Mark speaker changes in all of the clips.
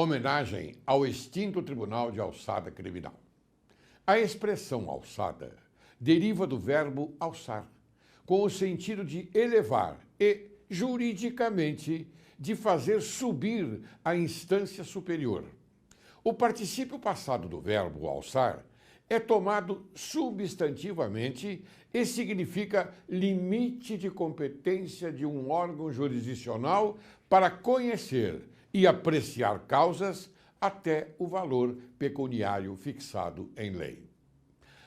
Speaker 1: Homenagem ao extinto Tribunal de Alçada Criminal. A expressão alçada deriva do verbo alçar, com o sentido de elevar e, juridicamente, de fazer subir a instância superior. O particípio passado do verbo alçar é tomado substantivamente e significa limite de competência de um órgão jurisdicional para conhecer e apreciar causas até o valor pecuniário fixado em lei.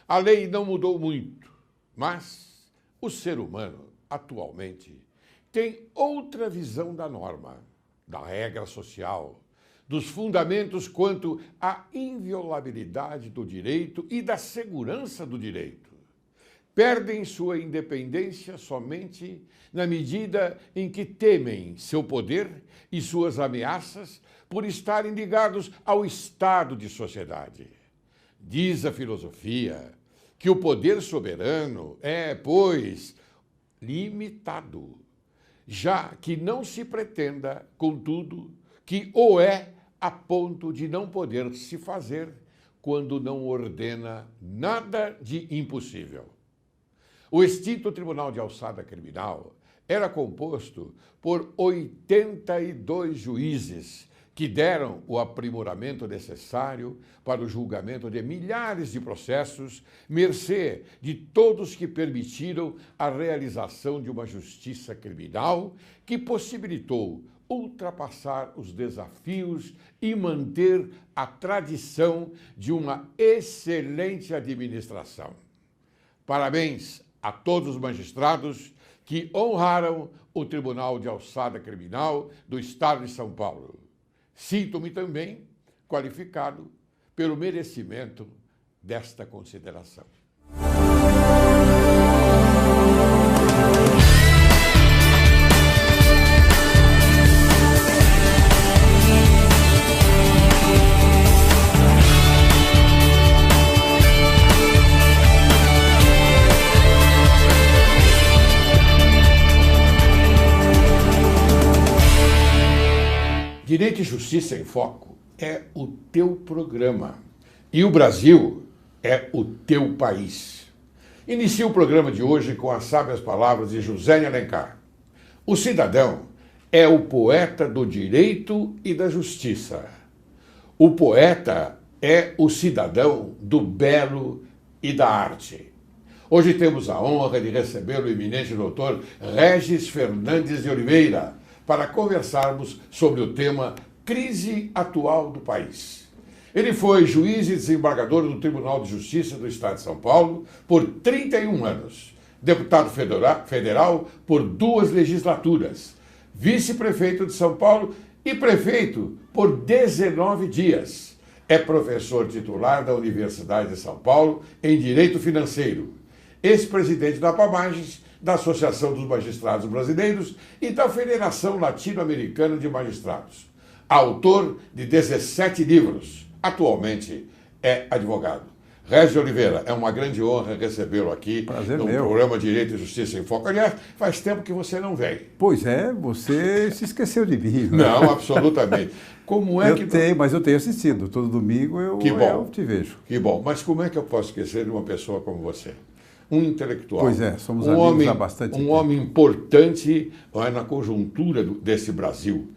Speaker 1: A lei não mudou muito, mas o ser humano, atualmente, tem outra visão da norma, da regra social, dos fundamentos quanto à inviolabilidade do direito e da segurança do direito. Perdem sua independência somente na medida em que temem seu poder e suas ameaças por estarem ligados ao estado de sociedade. Diz a filosofia que o poder soberano é, pois, limitado, já que não se pretenda, contudo, que o é a ponto de não poder se fazer quando não ordena nada de impossível. O extinto Tribunal de Alçada Criminal era composto por 82 juízes que deram o aprimoramento necessário para o julgamento de milhares de processos, mercê de todos que permitiram a realização de uma justiça criminal que possibilitou ultrapassar os desafios e manter a tradição de uma excelente administração. Parabéns a todos os magistrados que honraram o Tribunal de Alçada Criminal do Estado de São Paulo. Sinto-me também qualificado pelo merecimento desta consideração. Direito e Justiça em Foco é o teu programa e o Brasil é o teu país. Inicio o programa de hoje com as sábias palavras de José de Alencar. O cidadão é o poeta do direito e da justiça. O poeta é o cidadão do belo e da arte. Hoje temos a honra de receber o eminente doutor Regis Fernandes de Oliveira, para conversarmos sobre o tema crise atual do país. Ele foi juiz e desembargador do Tribunal de Justiça do Estado de São Paulo por 31 anos, deputado federal por 2 legislaturas, vice-prefeito de São Paulo e prefeito por 19 dias. É professor titular da Universidade de São Paulo em Direito Financeiro, ex-presidente da APAMAGES, da Associação dos Magistrados Brasileiros e da Federação Latino-Americana de Magistrados. Autor de 17 livros. Atualmente é advogado. Regis de Oliveira, é uma grande honra recebê-lo aqui no programa Direito e Justiça em Foco. Aliás, faz tempo que você não vem.
Speaker 2: Pois é, você se esqueceu de mim.
Speaker 1: Não, absolutamente. Como é
Speaker 2: mas eu tenho assistido. Todo domingo eu te vejo.
Speaker 1: Que bom. Mas como é que eu posso esquecer de uma pessoa como você? Um intelectual.
Speaker 2: Pois é, somos amigos há bastante tempo.
Speaker 1: Um homem importante na conjuntura desse Brasil.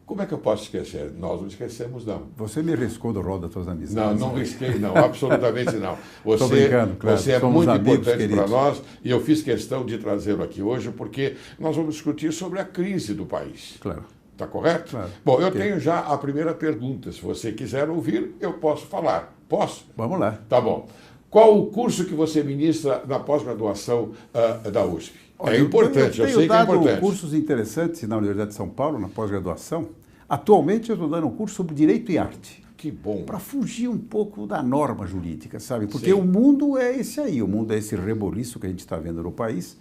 Speaker 1: Como é que eu posso esquecer? Nós não esquecemos, não.
Speaker 2: Você me riscou do rol das tuas amizades.
Speaker 1: Não risquei, não. Absolutamente não.
Speaker 2: Estou brincando, claro.
Speaker 1: Você é muito importante para nós e eu fiz questão de trazê-lo aqui hoje porque nós vamos discutir sobre a crise do país.
Speaker 2: Claro.
Speaker 1: Está correto?
Speaker 2: Claro.
Speaker 1: Bom, eu tenho já a primeira pergunta. Se você quiser ouvir, eu posso falar. Posso?
Speaker 2: Vamos lá.
Speaker 1: Tá bom. Qual o curso que você ministra na pós-graduação da USP? É importante, eu sei que é importante.
Speaker 2: Eu tenho dado cursos interessantes na Universidade de São Paulo, na pós-graduação. Atualmente eu estou dando um curso sobre Direito e Arte.
Speaker 1: Que bom.
Speaker 2: Para fugir um pouco da norma jurídica, sabe? Porque o mundo é esse aí, o mundo é esse reboliço que a gente está vendo no país.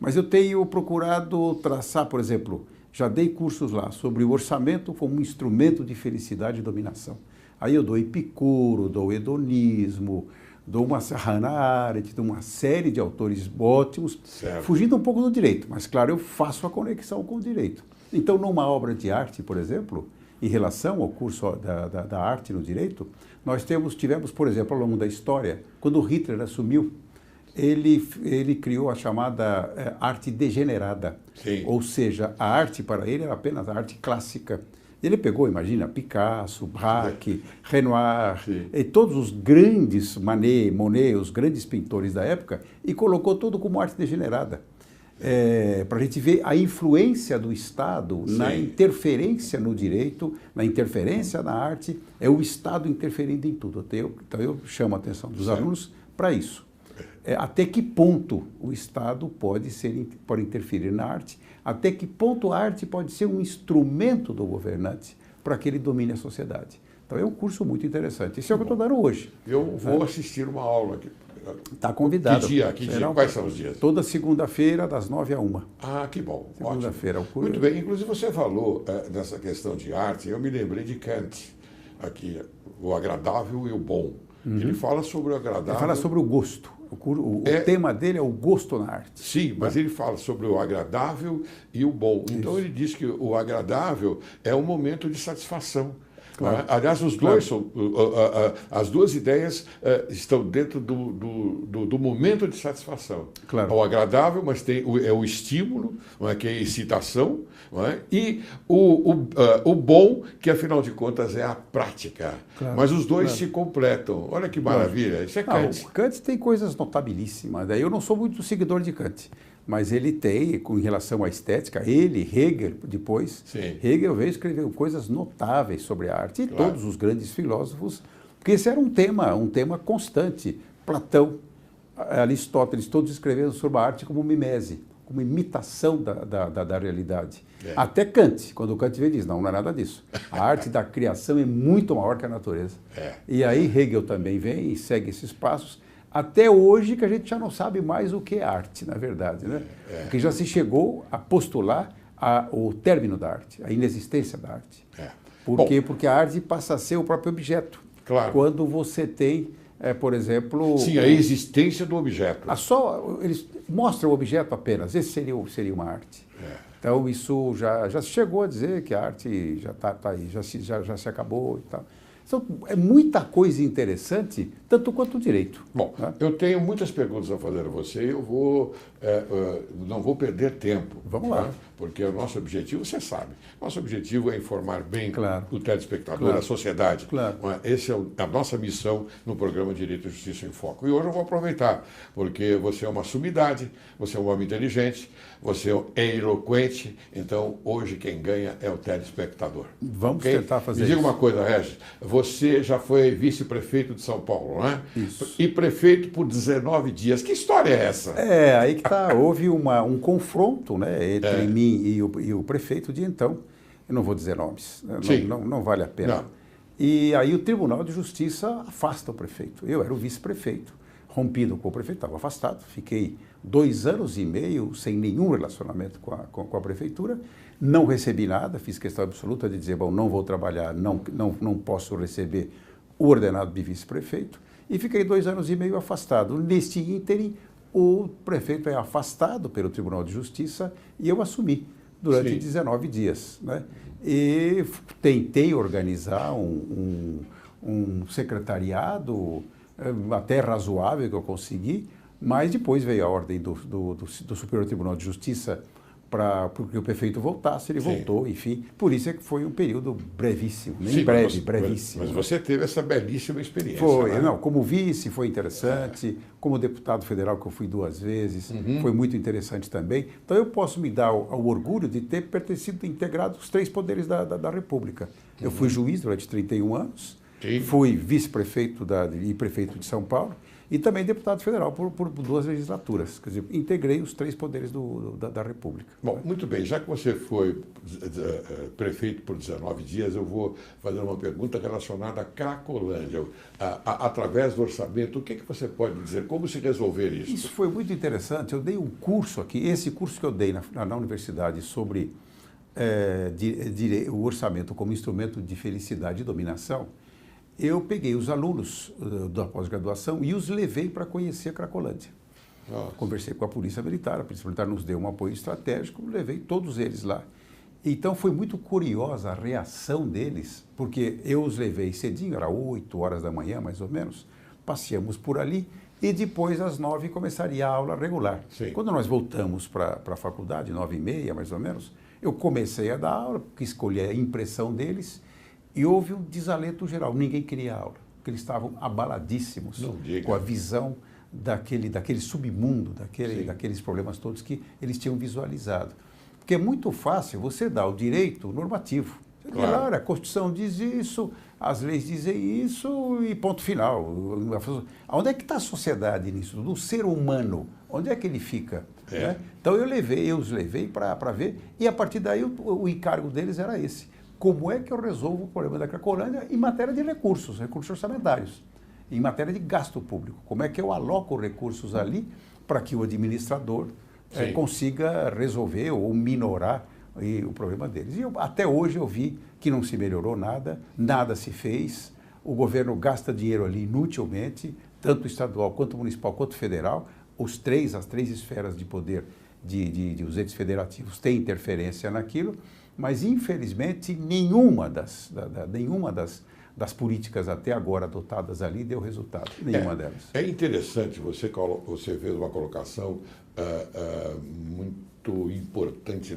Speaker 2: Mas eu tenho procurado traçar, por exemplo, já dei cursos lá sobre o orçamento como um instrumento de felicidade e dominação. Aí eu dou Epicuro, dou hedonismo, dou uma Hannah Arendt, de uma série de autores ótimos, fugindo um pouco do direito, mas claro, eu faço a conexão com o direito. Então, numa obra de arte, por exemplo, em relação ao curso da arte no direito, nós tivemos, por exemplo, ao longo da história, quando Hitler assumiu, ele criou a chamada arte degenerada.
Speaker 1: Sim.
Speaker 2: Ou seja, a arte para ele era apenas a arte clássica. Ele pegou, imagina, Picasso, Braque, Renoir, e todos os grandes, Monet, os grandes pintores da época, e colocou tudo como arte degenerada. Para a gente ver a influência do Estado na interferência no direito, na interferência na arte, é o Estado interferindo em tudo. Então eu chamo a atenção dos alunos para isso. Até que ponto o Estado pode interferir na arte, até que ponto a arte pode ser um instrumento do governante para que ele domine a sociedade. Então é um curso muito interessante. Isso é o que eu estou dando hoje.
Speaker 1: Eu vou assistir uma aula aqui.
Speaker 2: Está convidado.
Speaker 1: Que dia? Quais são os dias?
Speaker 2: Toda segunda-feira, das 9 à 1.
Speaker 1: Ah, que bom.
Speaker 2: Segunda-feira.
Speaker 1: Muito bem. Inclusive, você falou dessa questão de arte. Eu me lembrei de Kant, aqui, o agradável e o bom. Ele fala sobre o agradável.
Speaker 2: Ele fala sobre o gosto. O tema dele é o gosto na arte.
Speaker 1: Sim, mas ele fala sobre o agradável e o bom. Então, ele diz que o agradável é um momento de satisfação. Claro. Aliás, os dois as duas ideias estão dentro do momento de satisfação.
Speaker 2: Claro.
Speaker 1: O agradável, mas tem o estímulo, não é, que é a excitação, não é? E o bom, que afinal de contas é a prática. Claro. Mas os dois se completam. Olha que maravilha. Isso é Kant.
Speaker 2: Kant tem coisas notabilíssimas. Eu não sou muito seguidor de Kant. Mas ele tem, com relação à estética, Hegel, depois, Hegel veio escrever coisas notáveis sobre a arte, e todos os grandes filósofos, porque esse era um tema constante. Platão, Aristóteles, todos escreveram sobre a arte como mimese, como imitação da realidade. Até Kant, quando Kant veio, diz, não é nada disso. A arte da criação é muito maior que a natureza. E aí Hegel também vem e segue esses passos, até hoje que a gente já não sabe mais o que é arte, na verdade, né? Porque já se chegou a postular o término da arte, a inexistência da arte. Por quê? Porque a arte passa a ser o próprio objeto.
Speaker 1: Claro.
Speaker 2: Quando você tem, por exemplo...
Speaker 1: Sim, a existência do objeto.
Speaker 2: Eles mostram o objeto apenas, esse seria uma arte. Então isso já chegou a dizer que a arte já está aí, já se acabou e tal. Então, é muita coisa interessante, tanto quanto o direito.
Speaker 1: Bom, eu tenho muitas perguntas a fazer a você e eu não vou perder tempo.
Speaker 2: Vamos lá.
Speaker 1: Porque o nosso objetivo, você sabe, nosso objetivo é informar bem o telespectador, a sociedade.
Speaker 2: Claro.
Speaker 1: Essa é a nossa missão no programa Direito e Justiça em Foco. E hoje eu vou aproveitar, porque você é uma sumidade, você é um homem inteligente, você é eloquente, então hoje quem ganha é o telespectador.
Speaker 2: Vamos tentar fazer isso.
Speaker 1: Me diga uma coisa, Regis, você já foi vice-prefeito de São Paulo, não é?
Speaker 2: Isso.
Speaker 1: E prefeito por 19 dias. Que história é essa?
Speaker 2: Aí que está. Houve um confronto, né, entre mim e o prefeito de então. Eu não vou dizer nomes, não vale a pena.
Speaker 1: Não.
Speaker 2: E aí o Tribunal de Justiça afasta o prefeito. Eu era o vice-prefeito, rompido com o prefeito, estava afastado. Fiquei 2 anos e meio sem nenhum relacionamento com a prefeitura. Não recebi nada, fiz questão absoluta de dizer, bom, não vou trabalhar, não posso receber o ordenado de vice-prefeito. E fiquei 2 anos e meio afastado. Neste ínterim, o prefeito é afastado pelo Tribunal de Justiça e eu assumi durante 19 dias. Né? E tentei organizar um secretariado até razoável que eu consegui, mas depois veio a ordem do Superior Tribunal de Justiça para que o prefeito voltasse, ele voltou, enfim. Por isso é que foi um período brevíssimo, nem brevíssimo.
Speaker 1: Mas você teve essa belíssima experiência.
Speaker 2: Foi,
Speaker 1: né?
Speaker 2: Não, como vice foi interessante, como deputado federal que eu fui 2 vezes, foi muito interessante também. Então eu posso me dar ao orgulho de ter integrado os 3 poderes da República. Eu fui juiz durante 31 anos, fui vice-prefeito e prefeito de São Paulo, e também deputado federal por 2 legislaturas. Quer dizer, integrei os 3 poderes da República.
Speaker 1: Bom, muito bem. Já que você foi prefeito por 19 dias, eu vou fazer uma pergunta relacionada à Cracolândia. Através do orçamento, o que você pode dizer? Como se resolver isso?
Speaker 2: Isso foi muito interessante. Eu dei um curso aqui, esse curso que eu dei na universidade sobre o orçamento como instrumento de felicidade e dominação. Eu peguei os alunos da pós-graduação e os levei para conhecer a Cracolândia. Conversei com a Polícia Militar nos deu um apoio estratégico, levei todos eles lá. Então foi muito curiosa a reação deles, porque eu os levei cedinho, era 8 horas da manhã mais ou menos, passeamos por ali e depois às 9 começaria a aula regular.
Speaker 1: Sim.
Speaker 2: Quando nós voltamos para a faculdade, 9h30 mais ou menos, eu comecei a dar aula, porque escolhi a impressão deles e houve um desalento geral, ninguém queria aula, porque eles estavam abaladíssimos com a visão daquele submundo, daqueles problemas todos que eles tinham visualizado. Porque é muito fácil você dar o direito normativo. Claro, a Constituição diz isso, as leis dizem isso e ponto final. Onde é que está a sociedade nisso? Do ser humano, onde é que ele fica? Né? Então eu os levei para ver e a partir daí o encargo deles era esse. Como é que eu resolvo o problema da Cracolândia em matéria de recursos orçamentários, em matéria de gasto público? Como é que eu aloco recursos ali para que o administrador consiga resolver ou minorar o problema deles? E até hoje eu vi que não se melhorou nada, nada se fez, o governo gasta dinheiro ali inutilmente, tanto estadual quanto municipal quanto federal, as três esferas de poder dos entes federativos têm interferência naquilo, mas infelizmente nenhuma das políticas até agora adotadas ali deu resultado, nenhuma delas.
Speaker 1: É interessante, você fez uma colocação muito importante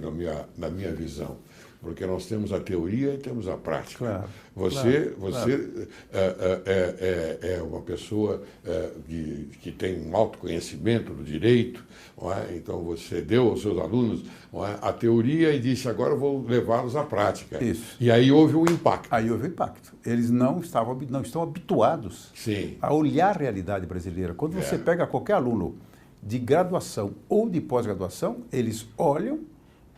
Speaker 1: na minha visão, porque nós temos a teoria e temos a prática.
Speaker 2: Claro,
Speaker 1: você
Speaker 2: claro.
Speaker 1: É uma pessoa que tem um autoconhecimento do direito, não é? Então você deu aos seus alunos, não é, a teoria e disse, agora eu vou levá-los à prática.
Speaker 2: Isso.
Speaker 1: E aí houve um impacto.
Speaker 2: Aí houve um impacto. Eles não estão habituados a olhar a realidade brasileira. Quando você pega qualquer aluno de graduação ou de pós-graduação, eles olham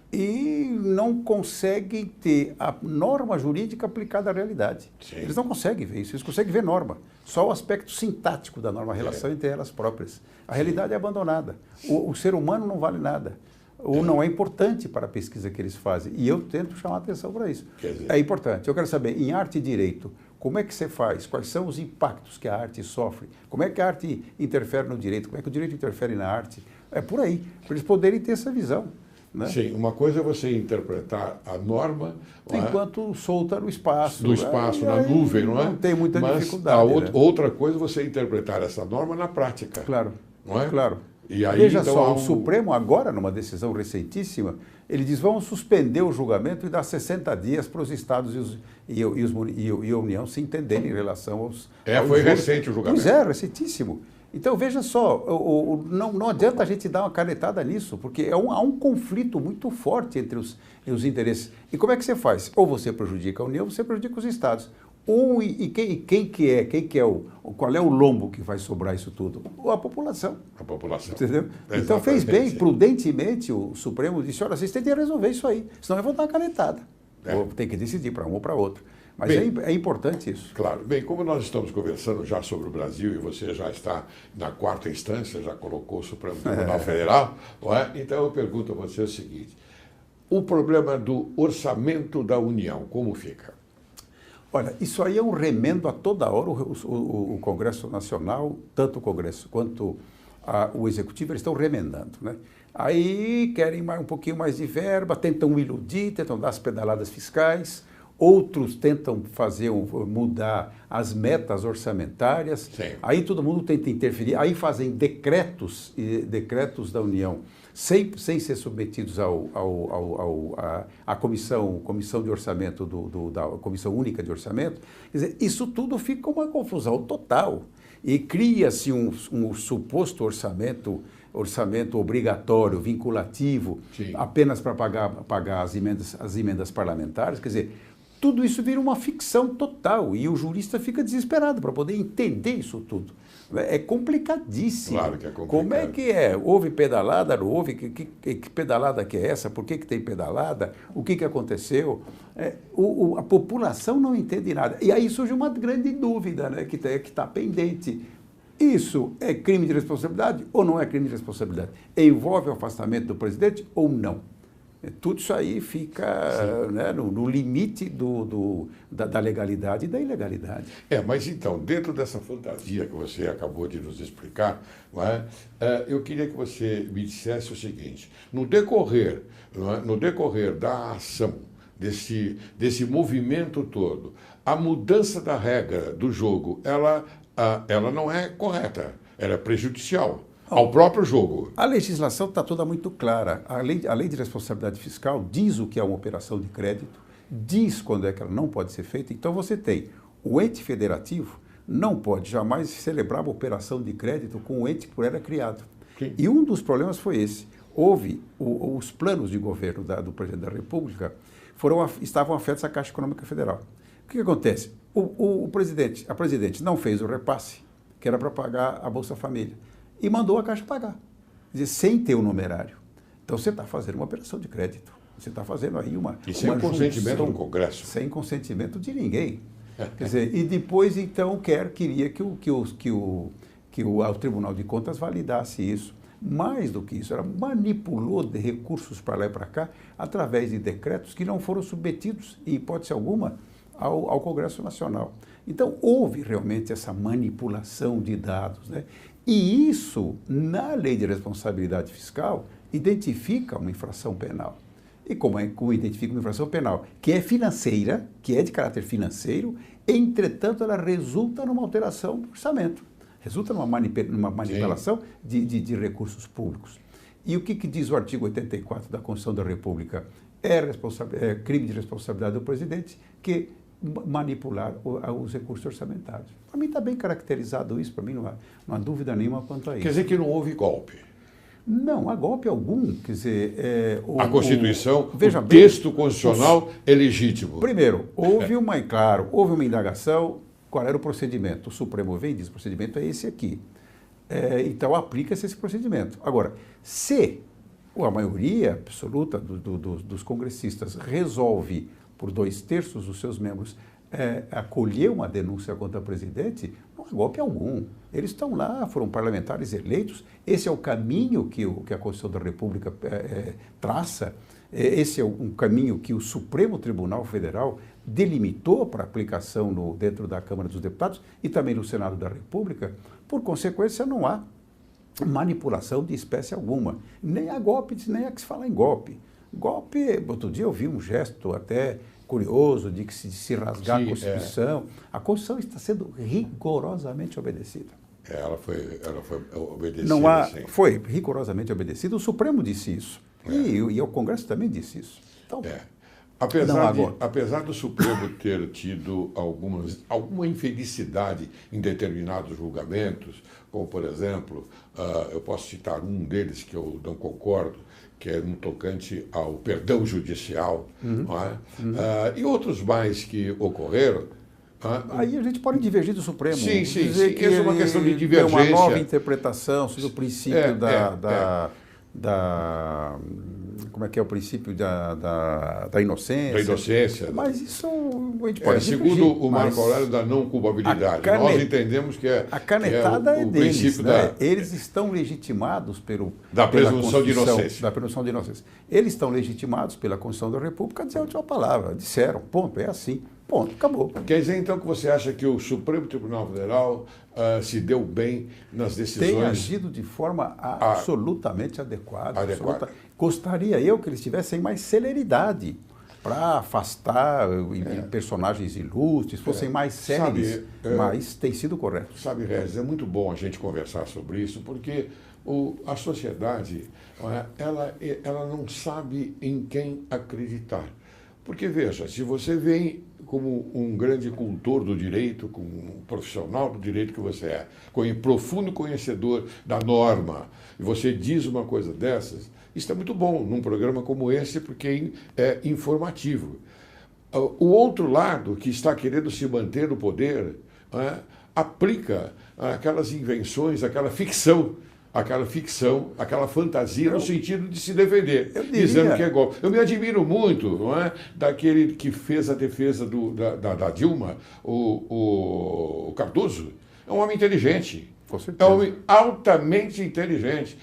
Speaker 2: e não conseguem ter a norma jurídica aplicada à realidade. Sim. Eles não conseguem ver isso, eles conseguem ver norma. Só o aspecto sintático da norma, a relação entre elas próprias. A realidade é abandonada. O ser humano não vale nada. Ou não é importante para a pesquisa que eles fazem. E eu tento chamar a atenção para isso. É importante. Eu quero saber, em arte e direito, como é que você faz? Quais são os impactos que a arte sofre? Como é que a arte interfere no direito? Como é que o direito interfere na arte? É por aí, para eles poderem ter essa visão. Né?
Speaker 1: Sim, uma coisa é você interpretar a norma
Speaker 2: enquanto solta no espaço.
Speaker 1: No espaço, na nuvem, não é?
Speaker 2: Não tem muita dificuldade.
Speaker 1: Outra coisa é você interpretar essa norma na prática.
Speaker 2: Claro.
Speaker 1: Não é?
Speaker 2: Claro.
Speaker 1: E aí,
Speaker 2: Veja só, o Supremo agora, numa decisão recentíssima, ele diz, vamos suspender o julgamento e dar 60 dias para os estados e a União se entenderem em relação aos
Speaker 1: foi
Speaker 2: juros.
Speaker 1: recente o julgamento.
Speaker 2: Pois é, recentíssimo. Então, veja só, não adianta a gente dar uma canetada nisso, porque há um conflito muito forte entre os interesses. E como é que você faz? Ou você prejudica a União, ou você prejudica os estados. Qual é o lombo que vai sobrar isso tudo? A população.
Speaker 1: A população.
Speaker 2: Entendeu? Então fez bem, prudentemente, o Supremo disse, olha, vocês têm que resolver isso aí, senão eu vou dar uma canetada. Ou tem que decidir para um ou para outro. Mas é importante isso.
Speaker 1: Claro. Bem, como nós estamos conversando já sobre o Brasil e você já está na 4ª instância, já colocou o Supremo Tribunal Federal, não é? Então eu pergunto a você o seguinte, o problema do orçamento da União, como fica?
Speaker 2: Olha, isso aí é um remendo a toda hora. O Congresso Nacional, tanto o Congresso quanto o Executivo, eles estão remendando, né? Aí querem um pouquinho mais de verba, tentam iludir, tentam dar as pedaladas fiscais, outros tentam mudar as metas orçamentárias. Sim. Aí todo mundo tenta interferir, aí fazem decretos da União, sem ser submetidos à comissão de orçamento, da Comissão Única de Orçamento. Quer dizer, isso tudo fica uma confusão total. E cria-se um suposto orçamento obrigatório, vinculativo, apenas para pagar as emendas parlamentares. Quer dizer, tudo isso vira uma ficção total e o jurista fica desesperado para poder entender isso tudo. É complicadíssimo.
Speaker 1: Claro que é complicado.
Speaker 2: Como é que é? Houve pedalada, não houve? Que pedalada que é essa? Por que tem pedalada? O que aconteceu? A população não entende nada. E aí surge uma grande dúvida, né, que está pendente. Isso é crime de responsabilidade ou não é crime de responsabilidade? Envolve o afastamento do presidente ou não? Tudo isso aí fica, né, no limite da legalidade e da ilegalidade.
Speaker 1: Mas então, dentro dessa fantasia que você acabou de nos explicar, não é, eu queria que você me dissesse o seguinte: no decorrer, não é, no decorrer da ação, desse movimento todo, a mudança da regra do jogo, ela não é correta, ela é prejudicial ao próprio jogo.
Speaker 2: A legislação está toda muito clara. A lei de responsabilidade fiscal diz o que é uma operação de crédito, diz quando é que ela não pode ser feita. Então você tem o ente federativo não pode jamais celebrar uma operação de crédito com o ente que por ela é criado.
Speaker 1: Sim.
Speaker 2: E um dos problemas foi esse. Houve os planos de governo do presidente da República estavam afetos à Caixa Econômica Federal. O que acontece? A presidente não fez o repasse, que era para pagar a Bolsa Família, e mandou a Caixa pagar, quer dizer, sem ter o numerário. Então você está fazendo uma operação de crédito, você está fazendo aí uma
Speaker 1: E sem consentimento do Congresso.
Speaker 2: Sem consentimento de ninguém. Quer dizer, e depois então queria que o Tribunal de Contas validasse isso. Mais do que isso, ela manipulou de recursos para lá e para cá através de decretos que não foram submetidos, em hipótese alguma, ao Congresso Nacional. Então, houve realmente essa manipulação de dados, né? E isso, na Lei de Responsabilidade Fiscal, identifica uma infração penal. E como identifica uma infração penal? Que é financeira, que é de caráter financeiro, entretanto, ela resulta numa alteração do orçamento. Resulta numa manipulação de recursos públicos. E o que diz o artigo 84 da Constituição da República? É crime de responsabilidade do presidente que manipular os recursos orçamentários. Para mim está bem caracterizado isso, para mim não há dúvida nenhuma quanto a isso.
Speaker 1: Quer dizer que não houve golpe?
Speaker 2: Não, há golpe algum. Quer dizer,
Speaker 1: a Constituição, o texto constitucional é legítimo.
Speaker 2: Primeiro, houve uma indagação. Qual era o procedimento? O Supremo vem e diz: o procedimento é esse aqui. Então, aplica-se esse procedimento. Agora, se a maioria absoluta dos congressistas resolve, por 2/3 dos seus membros, acolher uma denúncia contra o presidente, não há golpe algum. Eles estão lá, foram parlamentares eleitos, esse é o caminho que a Constituição da República traça, esse é um caminho que o Supremo Tribunal Federal delimitou para aplicação dentro da Câmara dos Deputados e também no Senado da República. Por consequência, não há manipulação de espécie alguma. Nem há golpe, nem há que se falar em golpe. Golpe, outro dia eu vi um gesto até curioso de se rasgar a Constituição. A Constituição está sendo rigorosamente obedecida.
Speaker 1: Ela foi obedecida.
Speaker 2: Não há, foi rigorosamente obedecida. O Supremo disse isso. E o Congresso também disse isso. Então,
Speaker 1: apesar do Supremo ter tido alguma infelicidade em determinados julgamentos, como, por exemplo, eu posso citar um deles que eu não concordo, que é no tocante ao perdão judicial, não é? E outros mais que ocorreram.
Speaker 2: Aí a gente pode divergir do Supremo.
Speaker 1: Sim.
Speaker 2: Dizer que
Speaker 1: é uma questão de divergência.
Speaker 2: Tem uma nova interpretação sobre o princípio como é que é o princípio da inocência.
Speaker 1: Da inocência.
Speaker 2: Mas isso a gente pode
Speaker 1: segundo o Marco Aurélio, da não culpabilidade. Nós entendemos que
Speaker 2: a canetada é deles,
Speaker 1: princípio
Speaker 2: né? Eles estão legitimados
Speaker 1: da presunção de inocência.
Speaker 2: Da presunção de inocência. Eles estão legitimados pela Constituição da República a dizer a última palavra. Disseram, ponto, é assim. Ponto, acabou.
Speaker 1: Quer dizer, então, que você acha que o Supremo Tribunal Federal se deu bem nas decisões?
Speaker 2: Tem agido de forma absolutamente adequada. Gostaria eu que eles tivessem mais celeridade para afastar personagens ilustres, fossem mais sérios, mas tem sido correto.
Speaker 1: Sabe, Regis, é muito bom a gente conversar sobre isso, porque a sociedade, ela não sabe em quem acreditar. Porque, veja, se você vem como um grande cultor do direito, como um profissional do direito que você é, profundo conhecedor da norma, e você diz uma coisa dessas, isso é muito bom num programa como esse, porque é informativo. O outro lado, que está querendo se manter no poder, aplica aquelas invenções, aquela ficção, aquela fantasia no sentido de se defender, dizendo que é golpe. Eu me admiro muito, daquele que fez a defesa da Dilma, o Cardoso. É um homem inteligente.
Speaker 2: Com certeza.
Speaker 1: É um homem altamente inteligente.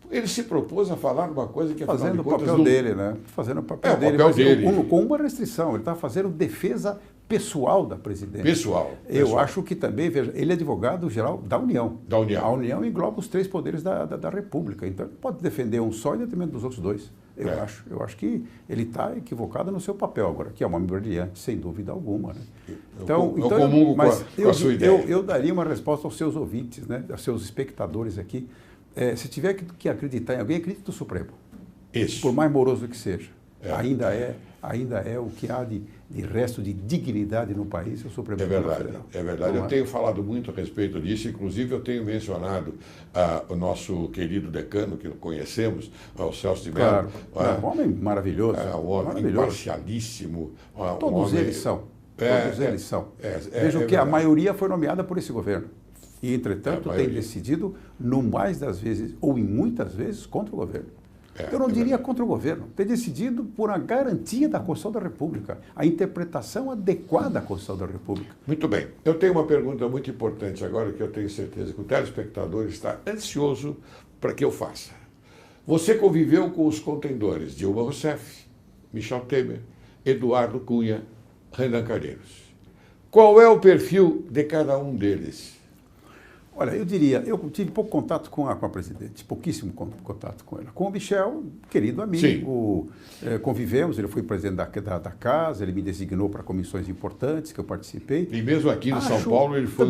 Speaker 1: Ele se propôs a falar uma coisa que, afinal
Speaker 2: Fazendo
Speaker 1: de
Speaker 2: o
Speaker 1: contas,
Speaker 2: papel dele, né? Fazendo o papel dele,
Speaker 1: papel
Speaker 2: mas
Speaker 1: dele.
Speaker 2: com uma restrição. Ele está fazendo defesa pessoal da presidência.
Speaker 1: Pessoal.
Speaker 2: Eu acho que também, veja, ele é advogado-geral da União.
Speaker 1: Da União.
Speaker 2: A União engloba os 3 poderes da República. Então, ele pode defender um só em detrimento dos outros 2. Eu acho que ele está equivocado no seu papel agora, que é uma membro brilhante, sem dúvida alguma. Né?
Speaker 1: Eu comungo com a sua ideia.
Speaker 2: Eu daria uma resposta aos seus ouvintes, né? Aos seus espectadores aqui. Se tiver que acreditar em alguém, acredite no Supremo.
Speaker 1: Isso.
Speaker 2: Por mais moroso que seja. Ainda é o que há de resto de dignidade no país, o Supremo Tribunal Federal.
Speaker 1: É verdade. Eu tenho falado muito a respeito disso, inclusive eu tenho mencionado o nosso querido decano, que conhecemos, o Celso de Mello.
Speaker 2: Claro. Um homem maravilhoso.
Speaker 1: Um homem imparcialíssimo.
Speaker 2: Todos eles são. Todos eles são. Vejam que a maioria foi nomeada por esse governo. E, entretanto, tem decidido, no mais das vezes, ou em muitas vezes, contra o governo. Eu não diria contra o governo, tem decidido por a garantia da Constituição da República, a interpretação adequada da Constituição da República.
Speaker 1: Muito bem. Eu tenho uma pergunta muito importante agora, que eu tenho certeza que o telespectador está ansioso para que eu faça. Você conviveu com os contendores Dilma Rousseff, Michel Temer, Eduardo Cunha, Renan Calheiros. Qual é o perfil de cada um deles?
Speaker 2: Olha, eu diria, eu tive pouco contato com a presidente, pouquíssimo contato com ela. Com o Michel, querido amigo, convivemos, ele foi presidente da casa, ele me designou para comissões importantes que eu participei.
Speaker 1: E mesmo aqui em São Paulo, ele foi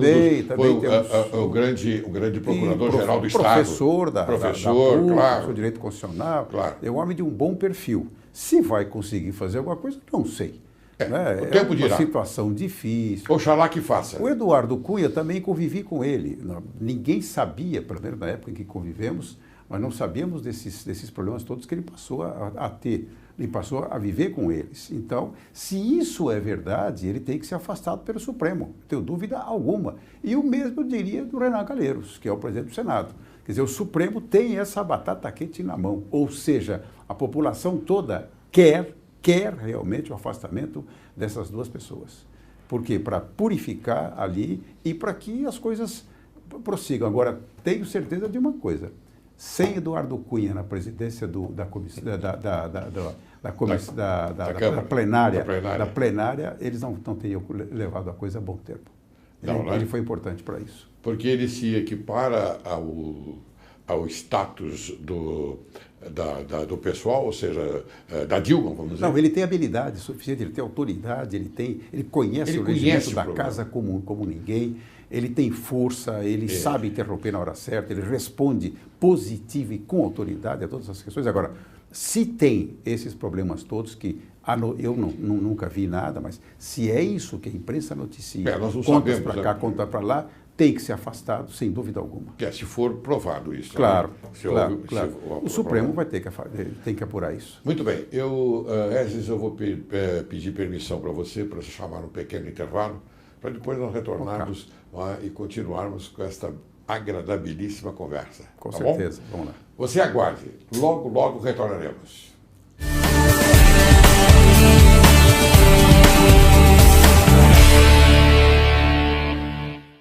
Speaker 1: o grande procurador-geral do Estado.
Speaker 2: Professor da PUC, professor de Direito Constitucional.
Speaker 1: Claro.
Speaker 2: É um homem de um bom perfil. Se vai conseguir fazer alguma coisa, não sei.
Speaker 1: O tempo dirá.
Speaker 2: É uma situação difícil.
Speaker 1: Oxalá que faça.
Speaker 2: O Eduardo Cunha também convivi com ele. Ninguém sabia, pelo menos na época em que convivemos, mas não sabíamos desses problemas todos que ele passou a ter. Ele passou a viver com eles. Então, se isso é verdade, ele tem que ser afastado pelo Supremo. Não tenho dúvida alguma. E o mesmo eu diria do Renan Calheiros, que é o presidente do Senado. Quer dizer, o Supremo tem essa batata quente na mão. Ou seja, a população toda quer realmente o afastamento dessas 2 pessoas. Por quê? Para purificar ali e para que as coisas prossigam. Agora, tenho certeza de uma coisa. Sem Eduardo Cunha na presidência da plenária, eles não teriam levado a coisa a bom tempo. Ele foi importante para isso.
Speaker 1: Porque ele se equipara ao status do pessoal, ou seja, da Dilma, vamos dizer?
Speaker 2: Não, ele tem habilidade suficiente, ele tem autoridade, ele conhece o regimento da casa como ninguém, ele tem força, ele sabe interromper na hora certa, ele responde positivo e com autoridade a todas as questões. Agora, se tem esses problemas todos que eu nunca vi nada, mas se é isso que a imprensa noticia, contas para cá, contas para lá, tem que ser afastado, sem dúvida alguma.
Speaker 1: Se for provado isso.
Speaker 2: Claro, claro. O Supremo vai ter que apurar isso.
Speaker 1: Muito bem. Regis, eu vou pedir permissão para você para chamar um pequeno intervalo, para depois nós retornarmos e continuarmos com esta agradabilíssima conversa.
Speaker 2: Com certeza. Vamos lá.
Speaker 1: Você aguarde. Logo, logo retornaremos.